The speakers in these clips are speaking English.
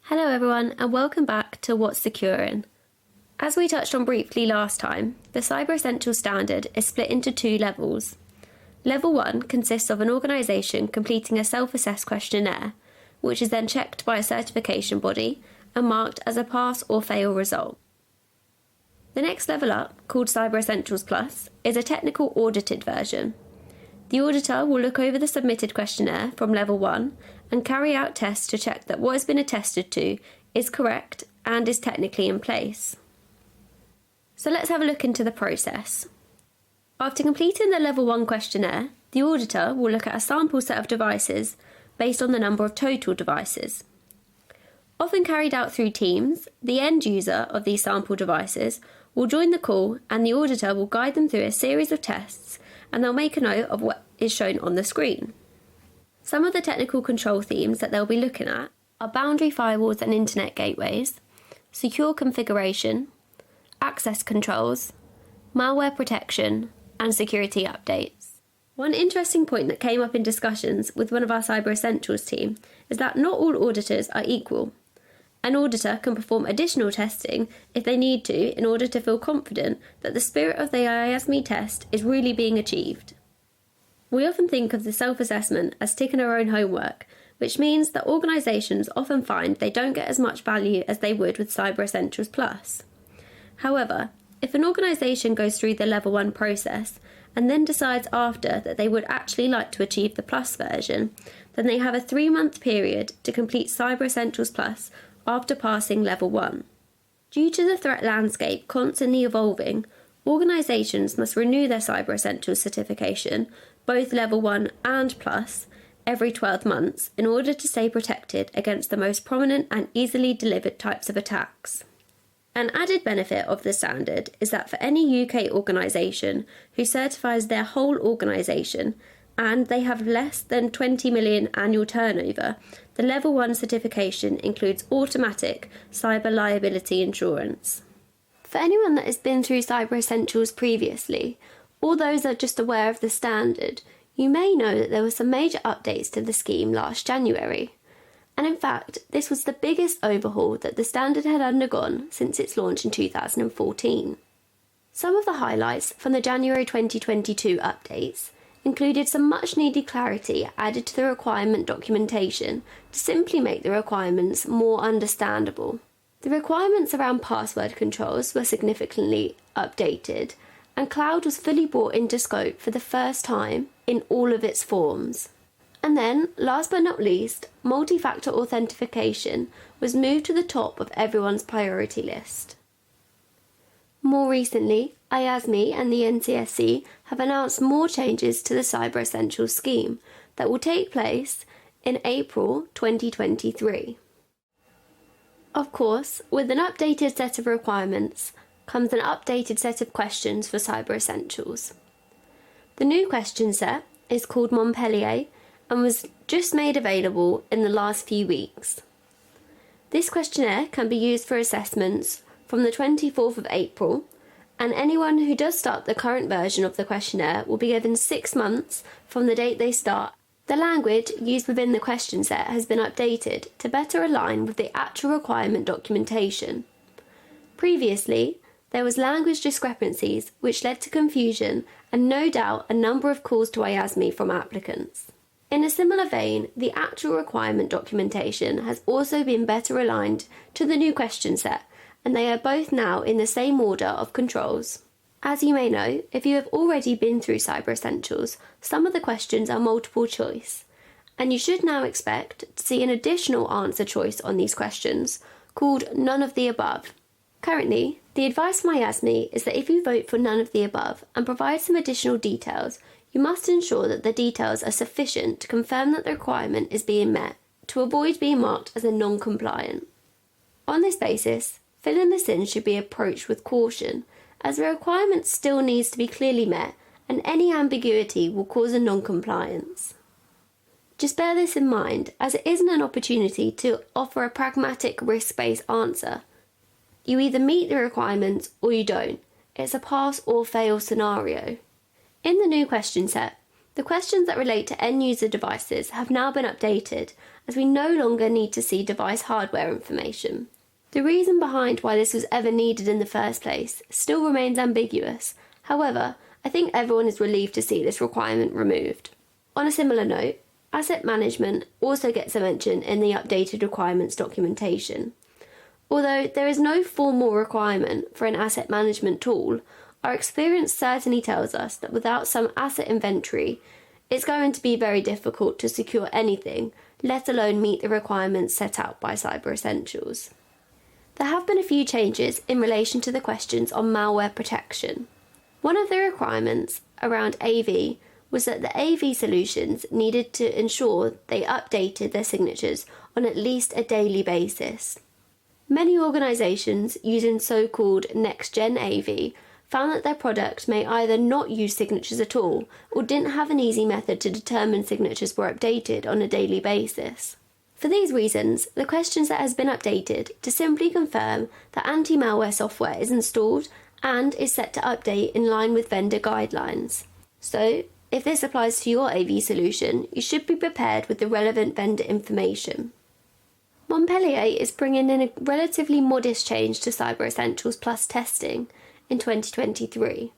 Hello everyone and welcome back to What's Securing. As we touched on briefly last time, the Cyber Essentials standard is split into two levels. Level 1 consists of an organisation completing a self-assessed questionnaire, which is then checked by a certification body and marked as a pass or fail result. The next level up, called Cyber Essentials Plus, is a technical audited version. The auditor will look over the submitted questionnaire from Level 1 and carry out tests to check that what has been attested to is correct and is technically in place. So let's have a look into the process. After completing the Level 1 questionnaire, the auditor will look at a sample set of devices based on the number of total devices. Often carried out through Teams, the end user of these sample devices will join the call and the auditor will guide them through a series of tests and they'll make a note of what is shown on the screen. Some of the technical control themes that they'll be looking at are boundary firewalls and internet gateways, secure configuration, access controls, malware protection, and security updates. One interesting point that came up in discussions with one of our Cyber Essentials team is that not all auditors are equal. An auditor can perform additional testing if they need to in order to feel confident that the spirit of the IASME test is really being achieved. We often think of the self-assessment as ticking our own homework, which means that organisations often find they don't get as much value as they would with Cyber Essentials Plus. However, if an organisation goes through the Level 1 process and then decides after that they would actually like to achieve the Plus version, then they have a 3-month period to complete Cyber Essentials Plus after passing Level 1. Due to the threat landscape constantly evolving, organisations must renew their Cyber Essentials certification, both Level 1 and Plus, every 12 months in order to stay protected against the most prominent and easily delivered types of attacks. An added benefit of the standard is that for any UK organisation who certifies their whole organisation and they have less than 20 million annual turnover, the Level 1 certification includes automatic cyber liability insurance. For anyone that has been through Cyber Essentials previously, or those that are just aware of the standard, you may know that there were some major updates to the scheme last January. And in fact, this was the biggest overhaul that the standard had undergone since its launch in 2014. Some of the highlights from the January 2022 updates included some much needed clarity added to the requirement documentation to simply make the requirements more understandable. The requirements around password controls were significantly updated, and cloud was fully brought into scope for the first time in all of its forms. And then, last but not least, multi-factor authentication was moved to the top of everyone's priority list. More recently, IASME and the NCSC have announced more changes to the Cyber Essentials scheme that will take place in April 2023. Of course, with an updated set of requirements comes an updated set of questions for Cyber Essentials. The new question set is called Montpellier and was just made available in the last few weeks. This questionnaire can be used for assessments from the 24th of April, and anyone who does start the current version of the questionnaire will be given 6 months from the date they start. The language used within the question set has been updated to better align with the actual requirement documentation. Previously, there was language discrepancies which led to confusion and no doubt a number of calls to IASME from applicants. In a similar vein, the actual requirement documentation has also been better aligned to the new question set, and they are both now in the same order of controls. As you may know, if you have already been through Cyber Essentials, some of the questions are multiple choice, and you should now expect to see an additional answer choice on these questions, called None of the Above. Currently, the advice from IASME is that if you vote for none of the above and provide some additional details, you must ensure that the details are sufficient to confirm that the requirement is being met, to avoid being marked as a non-compliant. On this basis, filling this in should be approached with caution, as the requirement still needs to be clearly met and any ambiguity will cause a non-compliance. Just bear this in mind, as it isn't an opportunity to offer a pragmatic risk-based answer. You either meet the requirements or you don't. It's a pass or fail scenario. In the new question set, The questions that relate to end-user devices have now been updated, as we no longer need to see device hardware information. The reason behind why this was ever needed in the first place still remains ambiguous. However, I think everyone is relieved to see this requirement removed. On a similar note, asset management also gets a mention in the updated requirements documentation. Although there is no formal requirement for an asset management tool, our experience certainly tells us that without some asset inventory, it's going to be very difficult to secure anything, let alone meet the requirements set out by Cyber Essentials. There have been a few changes in relation to the questions on malware protection. One of the requirements around AV was that the AV solutions needed to ensure they updated their signatures on at least a daily basis. Many organisations using so-called next-gen AV found that their product may either not use signatures at all or didn't have an easy method to determine signatures were updated on a daily basis. For these reasons, the question set has been updated to simply confirm that anti-malware software is installed and is set to update in line with vendor guidelines. So, if this applies to your AV solution, you should be prepared with the relevant vendor information. Montpellier is bringing in a relatively modest change to Cyber Essentials Plus testing in 2023,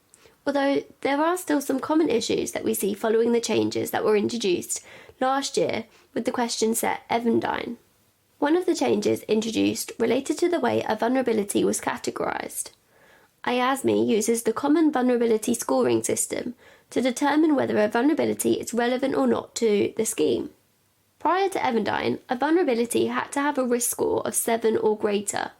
although there are still some common issues that we see following the changes that were introduced last year with the question set Evandine. One of the changes introduced related to the way a vulnerability was categorised. IASME uses the Common Vulnerability Scoring System to determine whether a vulnerability is relevant or not to the scheme. Prior to Evandine, a vulnerability had to have a risk score of 7 or greater,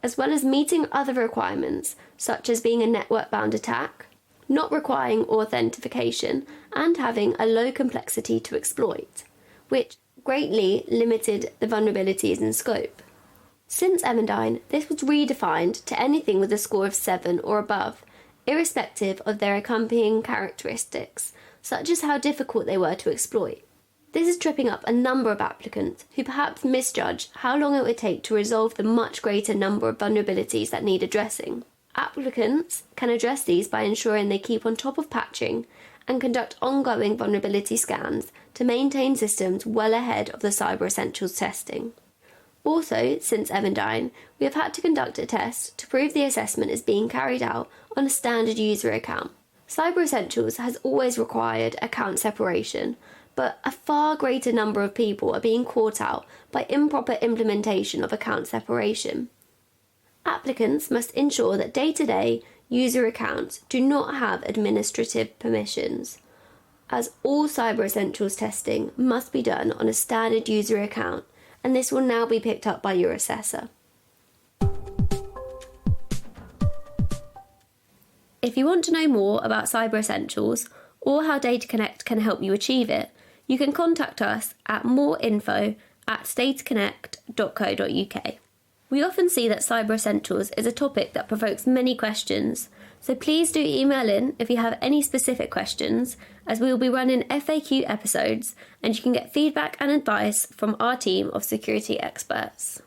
as well as meeting other requirements such as being a network-bound attack, not requiring authentication, and having a low complexity to exploit, which greatly limited the vulnerabilities in scope. Since Evandine, this was redefined to anything with a score of 7 or above, irrespective of their accompanying characteristics, such as how difficult they were to exploit. This is tripping up a number of applicants who perhaps misjudge how long it would take to resolve the much greater number of vulnerabilities that need addressing. Applicants can address these by ensuring they keep on top of patching and conduct ongoing vulnerability scans to maintain systems well ahead of the Cyber Essentials testing. Also, since Evandine, we have had to conduct a test to prove the assessment is being carried out on a standard user account. Cyber Essentials has always required account separation, but a far greater number of people are being caught out by improper implementation of account separation. Applicants must ensure that day-to-day user accounts do not have administrative permissions, as all Cyber Essentials testing must be done on a standard user account, and this will now be picked up by your assessor. If you want to know more about Cyber Essentials or how Data Connect can help you achieve it, you can contact us at moreinfo@dataconnect.co.uk. We often see that Cyber Essentials is a topic that provokes many questions, so please do email in if you have any specific questions, as we will be running FAQ episodes and you can get feedback and advice from our team of security experts.